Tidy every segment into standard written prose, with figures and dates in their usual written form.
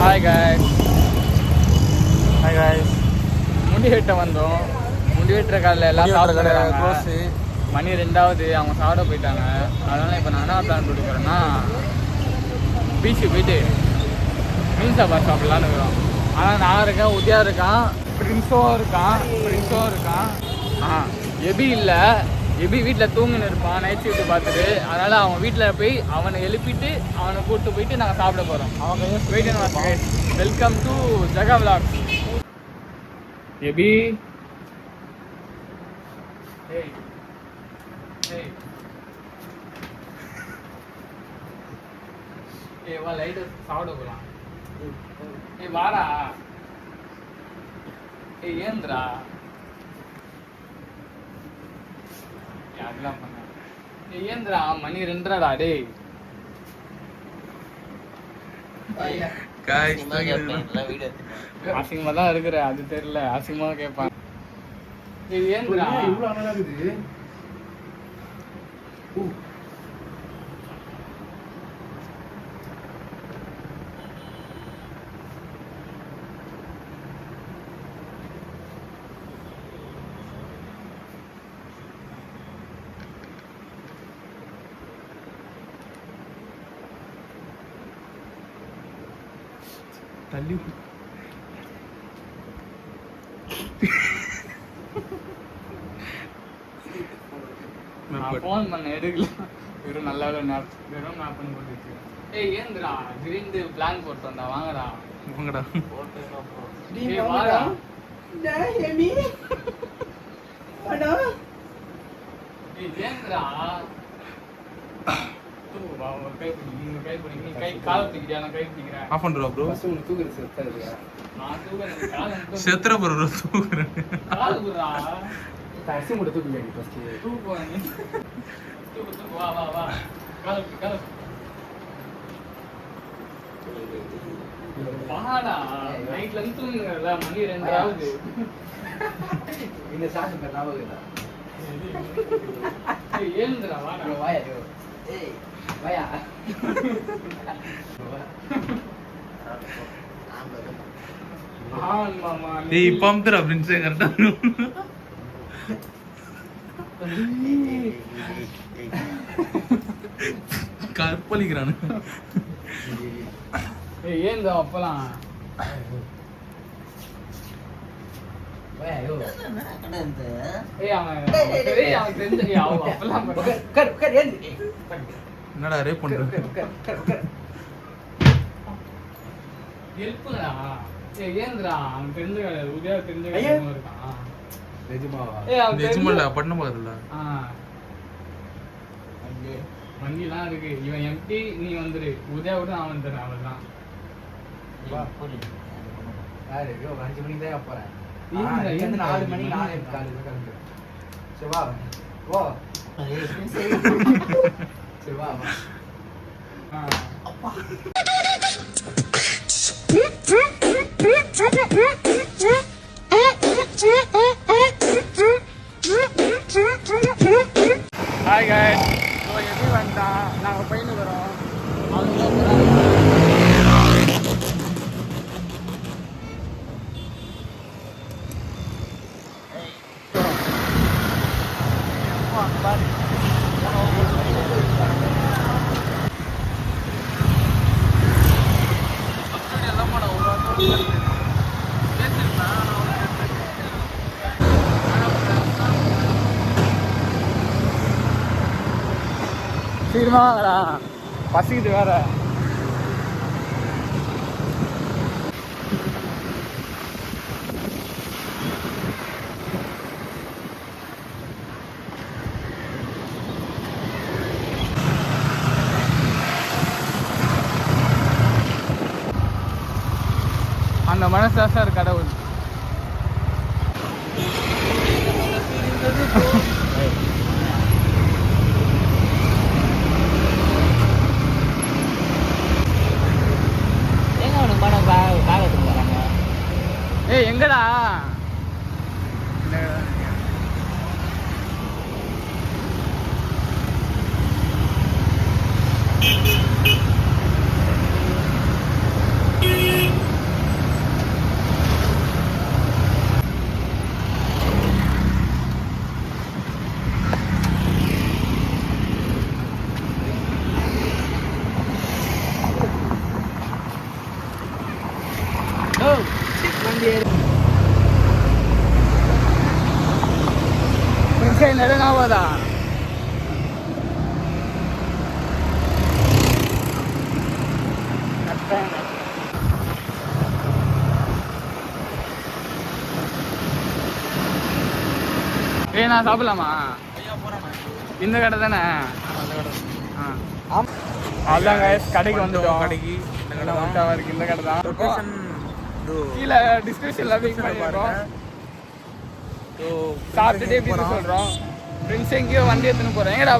Hi guys முடி வெட்ட வந்தோம். முடி வெட்டுற காலில் எல்லாம் சாப்பிட்றாங்க. மணி 2ஆவது, அவங்க சாப்பிட போயிட்டாங்க. அதனால் இப்போ நான் என்ன பிளான் போட்டுக்கிறேன்னா பீச்சுக்கு போயிட்டு மீன் சாப்பாடு சாப்பிட்லான்னு இருக்கிறோம். ஆனால் நான் இருக்கேன், உதயா இருக்கான், பிரின்ஸும் இருக்கான். எபி இல்லை, எபி வீட்டில் தூங்கின்னு இருப்பான் நைட் ஷிஃப்ட் பார்த்துட்டு. அதனால் அவன் வீட்டில் போய் அவனை எழுப்பிட்டு அவனை கூப்பிட்டு போயிட்டு நாங்கள் சாப்பிட போகிறோம். அவங்க போயிட்டு வெல்கம் டு ஜகா விலாக்ஸ். எபி வா லைட்டு சாப்பிட போகலாம். வாடா. ஏந்திரா. அதெல்லாம் பண்ண ஏந்திரா. மணி 2:30டா. டேய் அசிங்கமா தான் இருக்கிற, அது தெரியல. அசிங்கமா கேட்பான். ஏந்திரா. இவ்வளவு அழகா இருக்குது. தள்ளி ஃபோன் பண்ண எடுக்கல. வெறும் நல்ல வெறும் மேப் பண்ணி போட்டு வச்சுக்கேன். ஏந்திரா. திடீர்னு பிளான் போட்டு வந்தா. வாங்கடா வாடா. ஏந்திரா. செத்துற ப்ரோ தூக்குறேன். டாக்ஸி மட்டும் தூக்கு ஃபர்ஸ்ட். தூக்கு வா வா வா. கால் வாடா. நைட்ல இருந்து தூங்குறல. மணி 2ஆவது. இந்த சாக்கு பேர் ஞாபகம் இல்ல. ஏந்திரா. வாடா. வாயா. ஏய் வாயா. மாமா ஏய் பம்பர் அப்படின்னு கரெக்டா கற்பழிக்கிறானு. ஏந்தா அப்பலாம். என்னடா ரேப் பண்ற? ஏந்திரா. அவன் தெரிஞ்ச உதயா தெரிஞ்ச இருக்கான். நிஜமால பண்ண பாருல. வண்டிலாம் இருக்கு. இவன் எம்டி, நீ வந்துரு. உதயா விட நான் வந்துடுறேன். அவள்தான். யாரு 5 மணிக்கு தான் போறேன். 4 மணி 4 கிளம்பு. சரி வா. ஓ சரி வா வா. அப்பா ஹாய் गाइस. ஸோ எப்படி வந்துட்டான். நாங்கள் போயின்னு வரோம். சீக்கிரமாடா, பசிக்குது வேற. அந்த மனசு சார் கடவுள். ஏய் எங்கடா? நடனாவதா நான் சாப்பிடலாமா? இந்த கடை தானே? அதாங்க கடைக்கு வந்துட்டோம். கடைக்கு இருக்கு இந்த கடை தான். கீழே டிஸ்கிரிப்ஷன்ல லிங்க் பண்ணிடுறோம். சாப்பிட்டுட்டே எப்படி சொல்றோம். ஃப்ரெண்ட்ஸ் எங்கேயோ வண்டி எடுத்துன்னு போறேன். எங்கடா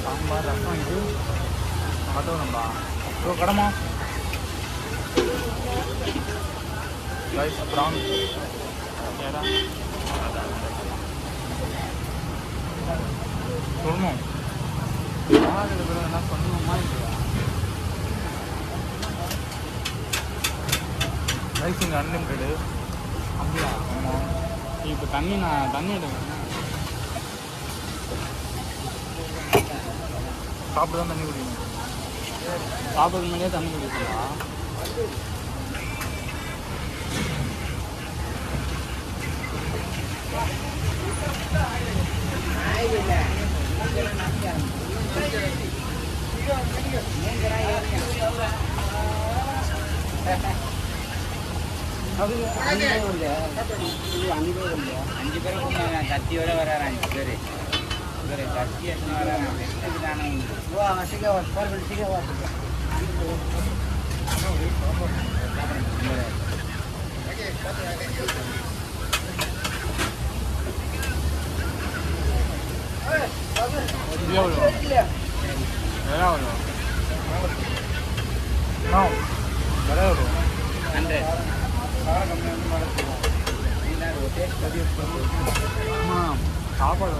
சாம்பார் ரசம் இது பார்த்தோம்ப்பா. கடமா ரைஸ் ப்ரான் சொல்லணும். என்ன சொல்லணுமா இல்லையா? ரைஸ் இங்கே அன்லிமிட்டடு. அப்படியா? ஆமாம். இப்போ தண்ணி எடுக்கிறேன். சாப்பிட்டு தான் தண்ணி குடிக்கணும். சாப்பிட்றதுக்கு முன்னாடியே தண்ணி குடிக்கலாம். அஞ்சு பேரும் கத்தியோட வர்றாரு. 5 பேர் கத்தி எத்தனை வர்றாங்க? சாப்பாடு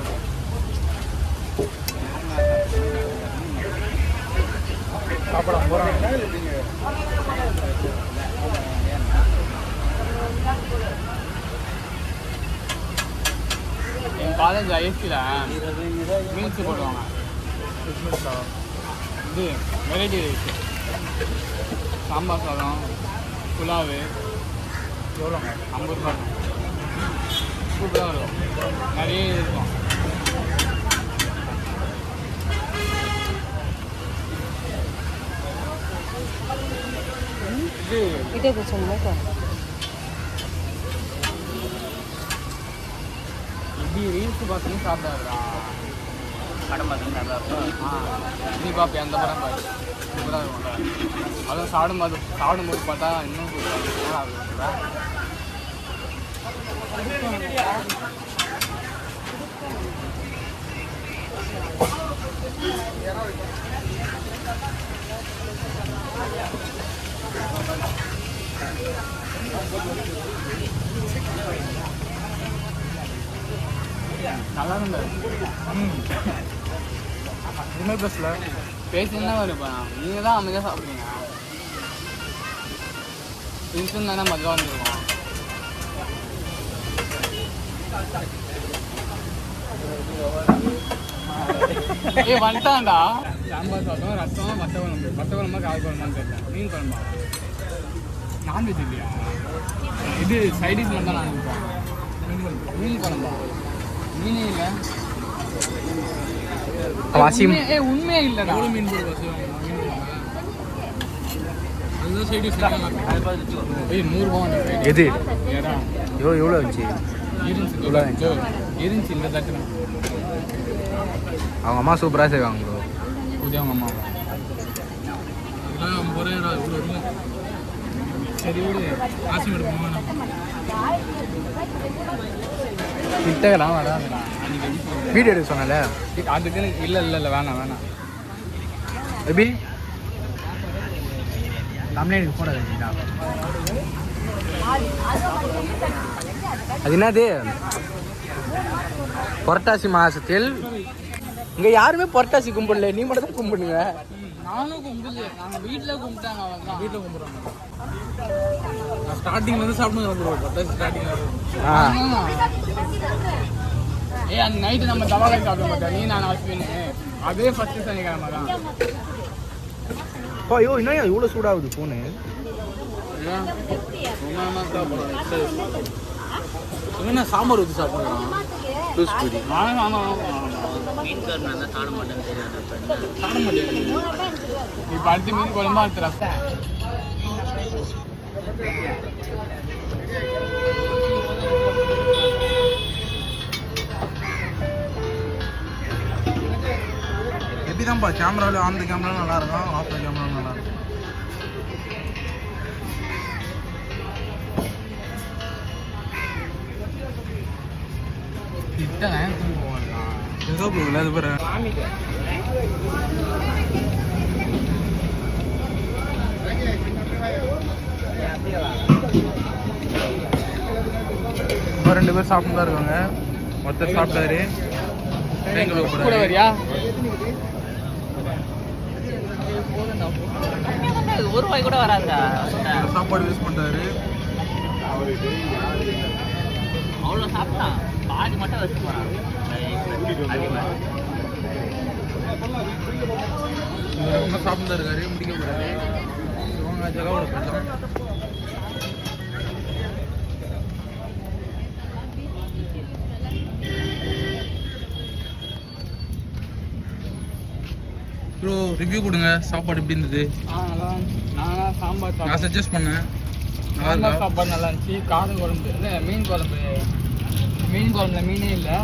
சாப்பிட போகிறாங்க. என் காலேஜ் ஐஎஸ்சியில் மீல்ஸ் போடுவாங்க. இது வெரைட்டி ரைஸ், சாம்பார் சாதம், புலாவு எவ்வளோங்க? 50 ரூபா. சூப்பராக இருக்கும். நிறைய இருக்கும். இது சொல்லுங்க. இப்படி ரீல்ஸ் பார்த்து சாப்பிடாதுடா. படம் பார்த்து சாப்பிட்றப்போ நீ பார்ப்பேன் அந்த படம் பார்த்து சூப்பராக இருக்கும்ல. அதுவும் சாப்பிடும்போது பார்த்தா இன்னும் சூப்பராக இருக்கும்ல. நல்லா இருந்தது. என்ன பேசல பேசினா வருப்பா. நீங்கள் தான் அமைதியாக சாப்பிடுங்க. இன்சும் தானே மதுவாக வந்துருக்கோம். வந்துட்டான்டா. சாம்பார் சாதம், ரசம், வத்த குழம்பா காய் குழம்பான்னு தெரியல. மீன் குழம்பா? நான்வெஜ் இல்லையா? இது சைடிஷ் மட்டும் தான் நான் இருப்பேன். மீன் குழம்பா? மீனே இல்லை. உண்மையே இல்லைடா. மீன் போடுவோம். அதுதான் சைடிஷ். 100 ரூபா. எது ஏடா எவ்வளோ இருந்துச்சு? இருந்துச்சு இந்த தட்டு. அவங்க அம்மா சூப்பராக செய்வாங்க ப்ரோ. இது அவங்க அம்மா. இதெல்லாம் 50 ரூபா இவ்வளோ இருக்கும். சரி விடு. ஆசி எடுப்போம். கிட்டலாம் வராதுடா. வீடியோ எடுக்க சொன்னல அதுக்கு. இல்லை வேணாம். எப்படி தமிழ்நாடு போட வேண்டியதா? அது என்னது? புரட்டாசி மாசத்தில் இங்கே யாருமே புரட்டாசி கும்பிடல. நீ மட்டும் தான் கும்பிடுங்க. நானும் கும்பிடல, நாங்க வீட்டுல கும்பிட்டாங்க அவங்க. வீட்டில் கும்பிட்றாங்க. நான் ஸ்டார்டிங்லேருந்து சாப்பிடுங்க ப்ரோ. பார்த்தா ஸ்டார்டிங்கில் ஏய் அந்த நைட்டு நம்ம தவாலை சாப்பிட மாட்டோம், நீ நான் அஸ்வின். அதே ஃபர்ஸ்ட் சனிக்கிழமை தான். ஓ ஐயோ இன்னும் இவ்வளோ சூடாகுது ஃபோனு. என்ன சாம்பார் ஊற்றி சாப்பிடுறான் லூஸ் பூரி. ஆமா ஆமா மீன் கறி நல்லா சாப்பிட மாட்டேன்னு தெரியாது. சாப்பிட மாட்டேன். இப்போ அடுத்து மீன் குழம்பா அடுத்த ரசம். எப்படிதான்ப்பா கேமராவில் ஆன் த கேமரா நல்லா இருக்கும், ஆஃப் த கேமரா நல்லா இருக்கும். திட்டம் போகலாம். ஏதோ ப்ரோ அது பாரு. இன்னும் 2 பேர் சாப்பிட்டு தான் இருக்காங்க. ஒருத்தர் சாப்பிட்டாரு. கூட வரியா? ₹1 கூட வராதா? சாப்பாடு யூஸ் பண்ணுறாரு. அவ்வளோ சாப்பிட்டான், பாதி மட்டும் வச்சு போகிறான். ரொம்ப சாப்பிட்டு தான் இருக்காரு, முடிக்க கூடாது. இவங்க ஜெகாவோட பண்ணலாம். ப்ரோ ரிவ்யூ கொடுங்க, சாப்பாடு எப்படி இருந்தது? நான் சாம்பார் நான் சாப்பிட்டேன். சஜஸ்ட் பண்ணேன். நல்லா சாம்பார் இருக்கா? சாப்பாடு நல்லா இருந்துச்சு. காரம் குழம்பு இல்லை, மீன் குழம்பு. மீன் குழம்புல மீனே இல்லை,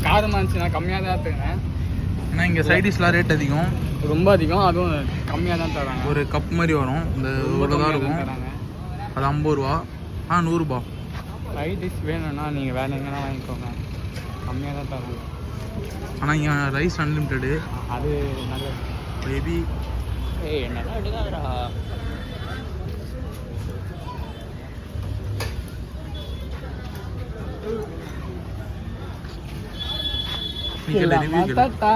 காரமாக இருந்துச்சு. நான் கம்மியாக தான் எடுத்துக்கினேன். ஏன்னா இங்கே சைடிஷ்லாம் ரேட் அதிகம். ரொம்ப அதிகம், அதுவும் கம்மியாக தான் தராங்க. ஒரு கப் மாதிரி வரும், இந்த இவ்வளோ தான் இருக்கும். தராங்க. அது 50 ரூபா. 100 ரூபா. ஃப்ரைட் டிஷ் வேணும்னா நீங்கள் வேறு எங்கன்னா வாங்கிக்கோங்க, கம்மியாக தான் தராங்க. ஆனால் இங்கே ரைஸ் அன்லிமிட்டெடு. அது நல்லது. மேபி ஏய் நல்லா எடுக்காதடா. ரிவ்யூ தாத்தா